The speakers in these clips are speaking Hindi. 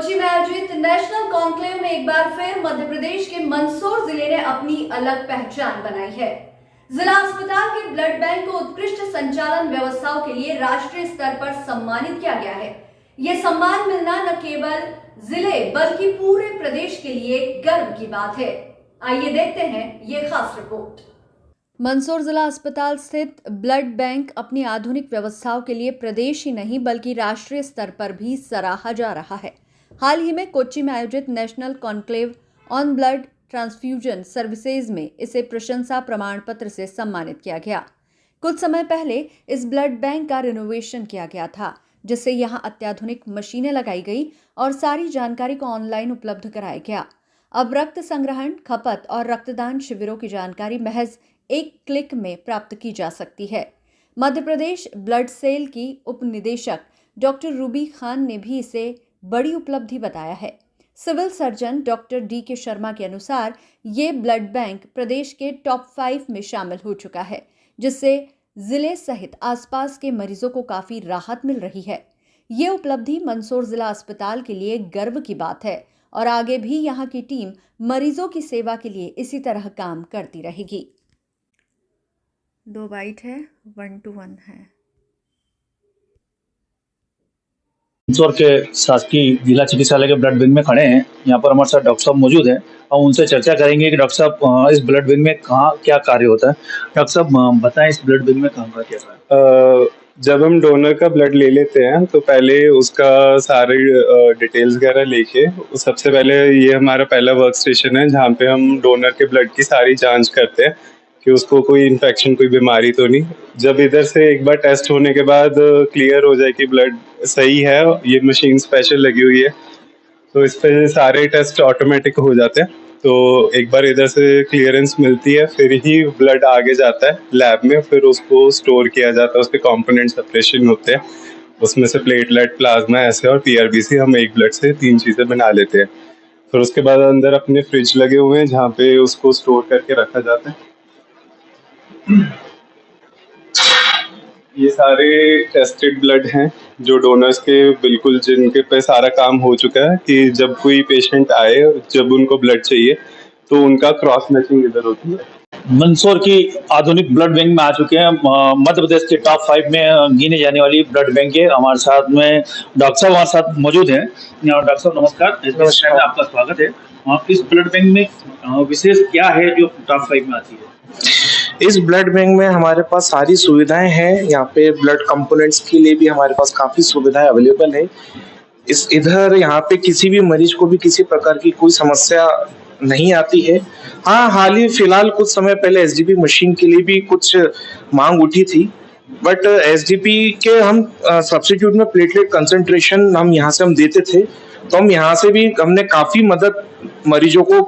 कोच्चि में आयोजित नेशनल कॉन्क्लेव में एक बार फिर मध्य प्रदेश के मंदसौर जिले ने अपनी अलग पहचान बनाई है। जिला अस्पताल के ब्लड बैंक को उत्कृष्ट संचालन व्यवस्थाओं के लिए राष्ट्रीय स्तर पर सम्मानित किया गया है। ये सम्मान मिलना न केवल जिले बल्कि पूरे प्रदेश के लिए गर्व की बात है। आइए देखते हैं ये खास रिपोर्ट। मंदसौर जिला अस्पताल स्थित ब्लड बैंक अपनी आधुनिक व्यवस्थाओं के लिए प्रदेश ही नहीं बल्कि राष्ट्रीय स्तर पर भी सराहा जा रहा है। हाल ही में कोच्चि में आयोजित national conclave on blood transfusion services में इसे प्रशंसा प्रमाण पत्र से सम्मानित किया गया। कुछ समय पहले इस ब्लड बैंक का रिनोवेशन किया गया था, जिससे यहां अत्याधुनिक मशीनें लगाई गई और सारी जानकारी को ऑनलाइन उपलब्ध कराया गया। अब रक्त संग्रहण, खपत और रक्तदान शिविरों की जानकारी महज एक क्लिक में प्राप्त की जा सकती है। मध्य प्रदेश ब्लड सेल की उप निदेशक डॉक्टर रूबी खान ने भी इसे बड़ी उपलब्धि बताया है। Civil surgeon doctor D K. Sharma के अनुसार ये ब्लड बैंक प्रदेश के टॉप 5 में शामिल हो चुका है, जिससे जिले सहित आसपास के मरीजों को काफी राहत मिल रही है। ये उपलब्धि मंदसौर जिला अस्पताल के लिए गर्व की बात है और आगे भी यहाँ की टीम मरीजों की सेवा के लिए इसी तरह काम करती रहेगी। 2 बाइट है, 1 to 1 है। मंदसौर के शासकीय जिला चिकित्सालय के ब्लड बैंक में खड़े हैं। यहाँ पर हमारे साथ डॉक्टर साहब मौजूद हैं और उनसे चर्चा करेंगे कि डॉक्टर साहब इस ब्लड बैंक में कहाँ क्या कार्य होता है। डॉक्टर साहब बताएं, इस ब्लड बैंक में कहाँ का क्या कार्य? जब हम डोनर का ब्लड ले लेते हैं तो पहले उसका सारे डिटेल्स वगैरह लेके सबसे पहले ये हमारा पहला वर्क स्टेशन है जहाँ पे हम डोनर के ब्लड की सारी जांच करते हैं कि उसको कोई इन्फेक्शन, कोई बीमारी तो नहीं। जब इधर से एक बार टेस्ट होने के बाद क्लियर हो जाए कि ब्लड सही है, ये मशीन स्पेशल लगी हुई है तो इस पे सारे टेस्ट ऑटोमेटिक हो जाते हैं। तो एक बार इधर से क्लियरेंस मिलती है फिर ही ब्लड आगे जाता है लैब में, फिर उसको स्टोर किया जाता है। उसके कंपोनेंट सेपरेशन होते हैं, उसमें से प्लेटलेट, प्लाज्मा ऐसे और पीआरबीसी, हम एक ब्लड से 3 चीज़ें बना लेते हैं। फिर उसके बाद अंदर अपने फ्रिज लगे हुए हैं जहाँ पे उसको स्टोर करके रखा जाता है। ये सारे टेस्टेड ब्लड हैं जो डोनर्स के बिल्कुल जिनके पे सारा काम हो चुका है कि जब कोई पेशेंट आए, जब उनको ब्लड चाहिए तो उनका क्रॉस मैचिंग इधर होती है। मंदसौर की आधुनिक ब्लड बैंक में आ चुके हैं। मध्य प्रदेश के टॉप 5 में गिने जाने वाली ब्लड बैंक है। हमारे साथ में डॉक्टर साहब हमारे साथ मौजूद हैं। डॉक्टर साहब नमस्कार, इस में आपका स्वागत है। इस ब्लड बैंक में विशेष क्या है जो टॉप 5 में आती है? इस ब्लड बैंक में हमारे पास सारी सुविधाएं हैं। यहाँ पे ब्लड कंपोनेंट्स के लिए भी हमारे पास काफ़ी सुविधाएं अवेलेबल है। इधर यहाँ पे किसी भी मरीज को भी किसी प्रकार की कोई समस्या नहीं आती है। हाँ, हाल ही फिलहाल कुछ समय पहले एसडीपी मशीन के लिए भी कुछ मांग उठी थी, बट एसडीपी के हम सब्स्टिट्यूट में प्लेटलेट कंसंट्रेशन हम यहाँ से हम देते थे, तो हम यहाँ से भी हमने काफ़ी मदद मरीजों को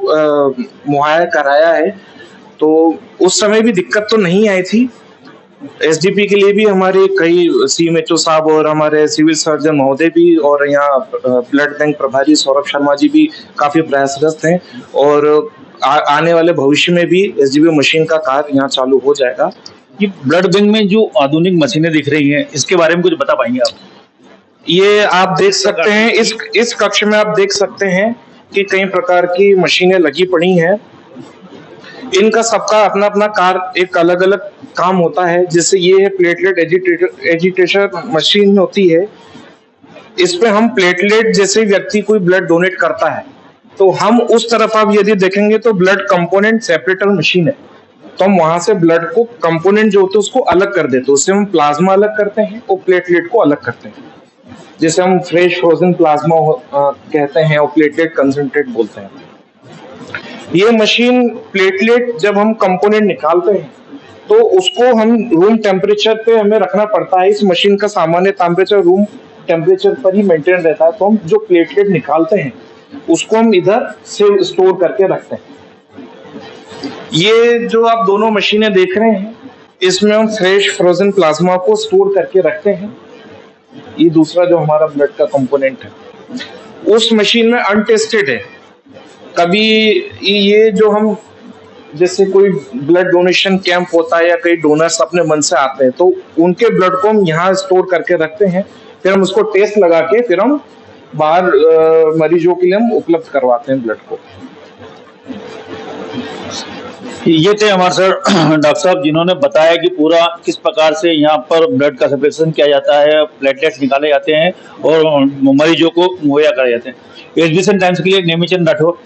मुहैया कराया है। तो उस समय भी दिक्कत तो नहीं आई थी। एसडीपी के लिए भी हमारे कई सीएमएचओ साहब और हमारे सिविल सर्जन महोदय भी और यहाँ ब्लड बैंक प्रभारी सौरभ शर्मा जी भी काफी प्रयासरत हैं और आने वाले भविष्य में भी एसडीपी मशीन का कार्य यहाँ चालू हो जाएगा। ये ब्लड बैंक में जो आधुनिक मशीनें दिख रही हैं, इसके बारे में कुछ बता पाएंगे आप? ये आप देख सकते हैं, इस कक्ष में आप देख सकते हैं कि कई प्रकार की मशीनें लगी पड़ी हैं। इनका सबका अपना अपना कार्य एक अलग अलग काम होता है। जैसे ये है प्लेटलेट एजिटेशन मशीन होती है। इस पे हम प्लेटलेट, जैसे व्यक्ति कोई ब्लड डोनेट करता है तो हम उस तरफ आप यदि देखेंगे तो ब्लड कंपोनेंट सेपरेटर मशीन है, तो हम वहां से ब्लड को कंपोनेंट जो होते हैं उसको अलग कर देते हैं। उससे हम प्लाज्मा अलग करते हैं और प्लेटलेट को अलग करते हैं, जैसे हम फ्रेश फ्रोजन प्लाज्मा कहते हैं और प्लेटलेट कंसंट्रेट बोलते हैं। ये मशीन प्लेटलेट जब हम कंपोनेंट निकालते हैं तो उसको हम रूम टेम्परेचर पे हमें रखना पड़ता है। इस मशीन का सामान्य टेम्परेचर रूम टेम्परेचर पर ही मेंटेन रहता है, तो हम जो प्लेटलेट निकालते हैं उसको हम इधर से स्टोर करके रखते हैं। ये जो आप दोनों मशीनें देख रहे हैं, इसमें हम फ्रेश फ्रोजन प्लाज्मा को स्टोर करके रखते हैं। ये दूसरा जो हमारा ब्लड का कंपोनेंट है, उस मशीन में अनटेस्टेड है। कभी ये जो हम जैसे कोई ब्लड डोनेशन कैंप होता है या कई डोनर्स अपने मन से आते हैं तो उनके ब्लड को हम यहाँ स्टोर करके रखते हैं, फिर हम उसको टेस्ट लगा के फिर हम बाहर मरीजों के लिए हम उपलब्ध करवाते हैं ब्लड को। ये थे हमारे सर डॉक्टर साहब जिन्होंने बताया कि पूरा किस प्रकार से यहाँ पर ब्लड का सप्रेशन किया जाता है, प्लेटलेट्स निकाले जाते हैं और मरीजों को मुहैया कराए जाते हैं। एसबीएन टाइम्स के लिए नेमीचंद राठौर।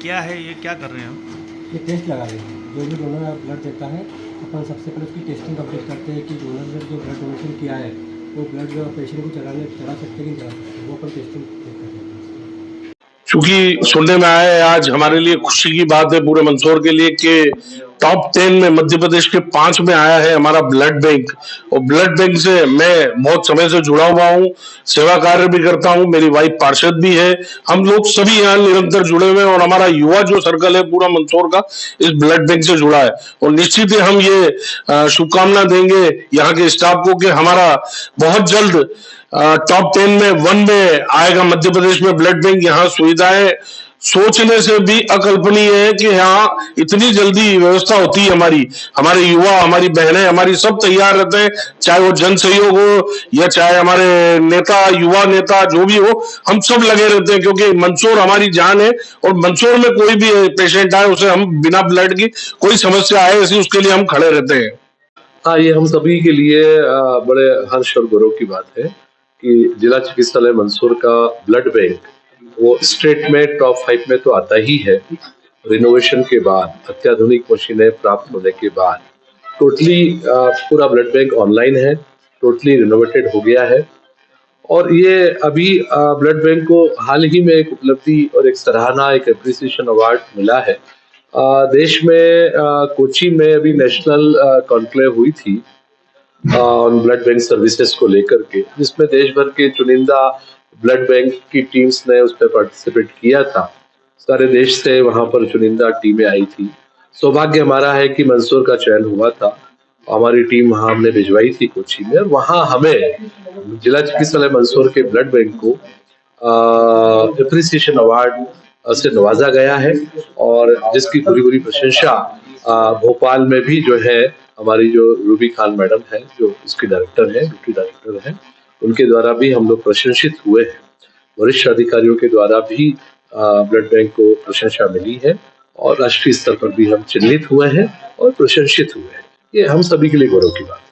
क्या है ये, क्या कर रहे हैं हम? ये टेस्ट लगा रहे हैं। जो भी डोनर ब्लड देता है अपन सबसे पहले उसकी टेस्टिंग कंप्लीट करते हैं कि डोनर ने जो ब्लड डोनेशन किया है वो ब्लड पेशेंट को चढ़ा सकते कि नहीं चढ़ा सकते, वो अपन टेस्टिंग करते हैं। चूंकि सुनने में आया है, आज हमारे लिए खुशी की बात है पूरे मंदसौर के लिए कि टॉप 10 में मध्य प्रदेश के 5 में आया है हमारा ब्लड बैंक। और ब्लड बैंक से मैं बहुत समय से जुड़ा हुआ हूँ, सेवा कार्य भी करता हूँ, मेरी वाइफ पार्षद भी है। हम लोग सभी यहाँ निरंतर जुड़े हुए हैं और हमारा युवा जो सर्कल है पूरा मंदसौर का इस ब्लड बैंक से जुड़ा है। और निश्चित ही हम ये शुभकामना देंगे यहाँ के स्टाफ को कि हमारा बहुत जल्द टॉप 10 में 1 में आएगा मध्य प्रदेश में ब्लड बैंक। यहाँ सुविधाएं सोचने से भी अकल्पनीय है कि यहाँ इतनी जल्दी व्यवस्था होती है। हमारे युवा, हमारी बहनें, हमारी सब तैयार रहते हैं, चाहे वो जन सहयोग हो या चाहे हमारे नेता, युवा नेता जो भी हो, हम सब लगे रहते हैं क्योंकि मंदसौर हमारी जान है। और मंदसौर में कोई भी पेशेंट आए उसे हम बिना ब्लड की कोई समस्या आए ऐसी उसके लिए हम खड़े रहते हैं। हाँ, ये हम सभी के लिए बड़े हर्ष और गौरव की बात है कि जिला चिकित्सालय मंदसौर का ब्लड बैंक वो स्टेट में टॉप 5 में तो आता ही है। रिनोवेशन के बाद, अत्याधुनिक मशीनें प्राप्त होने के बाद टोटली पूरा ब्लड बैंक ऑनलाइन है, टोटली रिनोवेटेड हो गया है। और ये अभी ब्लड बैंक को हाल ही में एक उपलब्धि और एक सराहना, एक एप्रिसिएशन अवार्ड मिला है। देश में कोची में अभी नेशनल कॉन्क्लेव हुई थी ऑन ब्लड बैंक सर्विसेज को लेकर के, जिसमें देश भर के चुनिंदा ब्लड बैंक की टीम्स ने उस पर पार्टिसिपेट किया था। सारे देश से वहां पर चुनिंदा टीमें आई थी। सौभाग्य हमारा है कि मंदसौर का चयन हुआ था। हमारी टीम वहां हमने भिजवाई थी कोची में और वहां हमें जिला चिकित्सालय मंदसौर के ब्लड बैंक को एप्रिसिएशन अवार्ड से नवाजा गया है। और जिसकी पूरी प्रशंसा भोपाल में भी जो है हमारी जो रूबी खान मैडम है, जो इसकी डायरेक्टर है, ड्यूटी डायरेक्टर है, उनके द्वारा भी हम लोग प्रशंसित हुए हैं। वरिष्ठ अधिकारियों के द्वारा भी ब्लड बैंक को प्रशंसा मिली है और राष्ट्रीय स्तर पर भी हम चिन्हित हुए हैं और प्रशंसित हुए हैं। ये हम सभी के लिए गौरव की बात है।